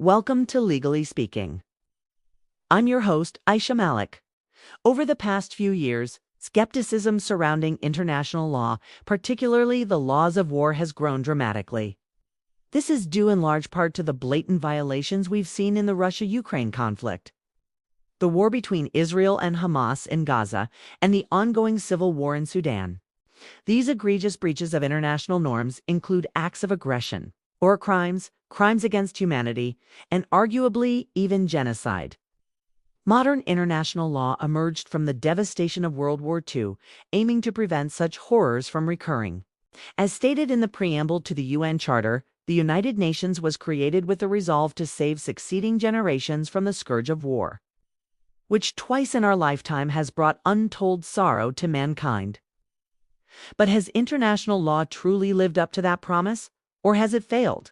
Welcome to Legally Speaking. I'm your host, Aisha Malik. Over the past few years, skepticism surrounding international law, particularly the laws of war, has grown dramatically. This is due in large part to the blatant violations we've seen in the Russia-Ukraine conflict, the war between Israel and Hamas in Gaza, and the ongoing civil war in Sudan. These egregious breaches of international norms include acts of aggression, war crimes, crimes against humanity, and arguably even genocide. Modern international law emerged from the devastation of World War II, aiming to prevent such horrors from recurring. As stated in the preamble to the UN Charter, the United Nations was created with the resolve to save succeeding generations from the scourge of war, which twice in our lifetime has brought untold sorrow to mankind. But has international law truly lived up to that promise, or has it failed?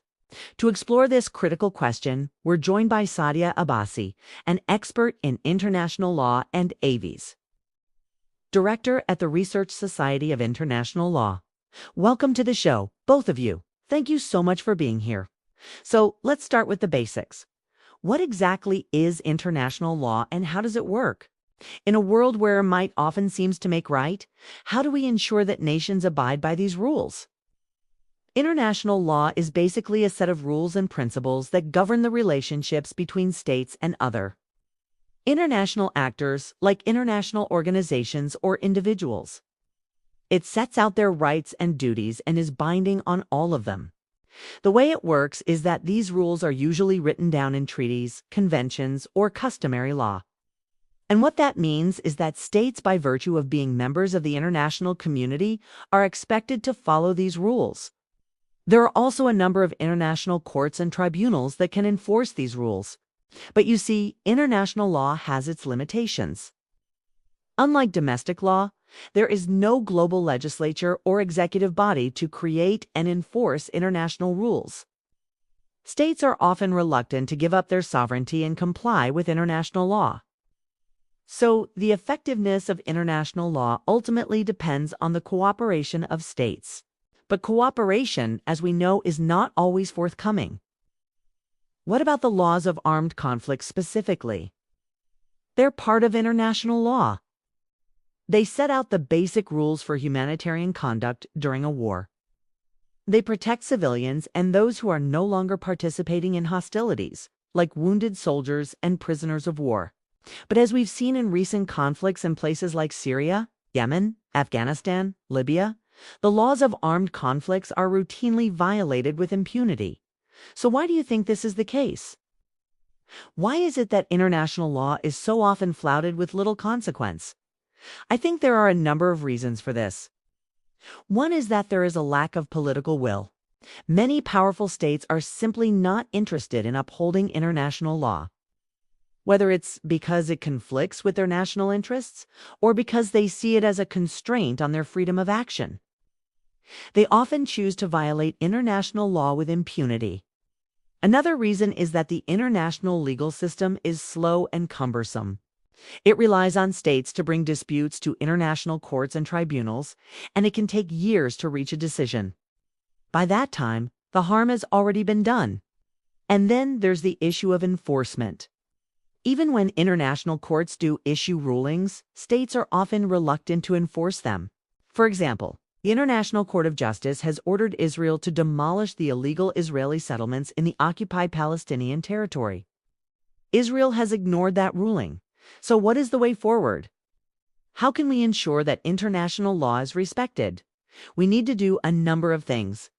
To explore this critical question, we're joined by Sadia Abbasi, an expert in international law and AVs, director at the Research Society of International Law. Welcome to the show, both of you. Thank you so much for being here. So let's start with the basics. What exactly is international law and how does it work? In a world where might often seems to make right, how do we ensure that nations abide by these rules? International law is basically a set of rules and principles that govern the relationships between states and other international actors, like international organizations or individuals. It sets out their rights and duties and is binding on all of them. The way it works is that these rules are usually written down in treaties, conventions, or customary law. And what that means is that states, by virtue of being members of the international community, are expected to follow these rules. There are also a number of international courts and tribunals that can enforce these rules. But you see, international law has its limitations. Unlike domestic law, there is no global legislature or executive body to create and enforce international rules. States are often reluctant to give up their sovereignty and comply with international law. So, the effectiveness of international law ultimately depends on the cooperation of states. But cooperation, as we know, is not always forthcoming. What about the laws of armed conflict specifically? They're part of international law. They set out the basic rules for humanitarian conduct during a war. They protect civilians and those who are no longer participating in hostilities, like wounded soldiers and prisoners of war. But as we've seen in recent conflicts in places like Syria, Yemen, Afghanistan, Libya, the laws of armed conflicts are routinely violated with impunity. So why do you think this is the case? Why is it that international law is so often flouted with little consequence? I think there are a number of reasons for this. One is that there is a lack of political will. Many powerful states are simply not interested in upholding international law, whether it's because it conflicts with their national interests or because they see it as a constraint on their freedom of action. They often choose to violate international law with impunity. Another reason is that the international legal system is slow and cumbersome. It relies on states to bring disputes to international courts and tribunals, and it can take years to reach a decision. By that time, the harm has already been done. And then there's the issue of enforcement. Even when international courts do issue rulings, states are often reluctant to enforce them. For example, the International Court of Justice has ordered Israel to demolish the illegal Israeli settlements in the occupied Palestinian territory. Israel has ignored that ruling. So what is the way forward? How can we ensure that international law is respected? We need to do a number of things.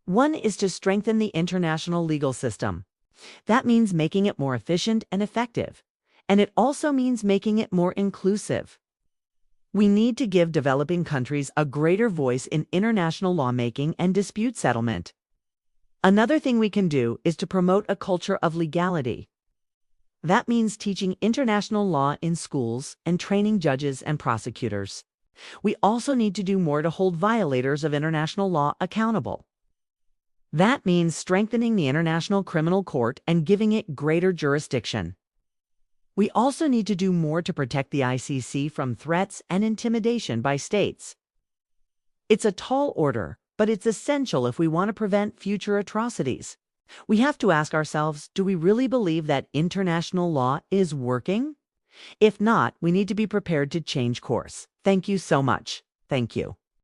One is to strengthen the international legal system. That means making it more efficient and effective. And it also means making it more inclusive. We need to give developing countries a greater voice in international lawmaking and dispute settlement. Another thing we can do is to promote a culture of legality. That means teaching international law in schools and training judges and prosecutors. We also need to do more to hold violators of international law accountable. That means strengthening the International Criminal Court and giving it greater jurisdiction. We also need to do more to protect the ICC from threats and intimidation by states. It's a tall order, but it's essential if we want to prevent future atrocities. We have to ask ourselves, do we really believe that international law is working? If not, we need to be prepared to change course. Thank you so much. Thank you.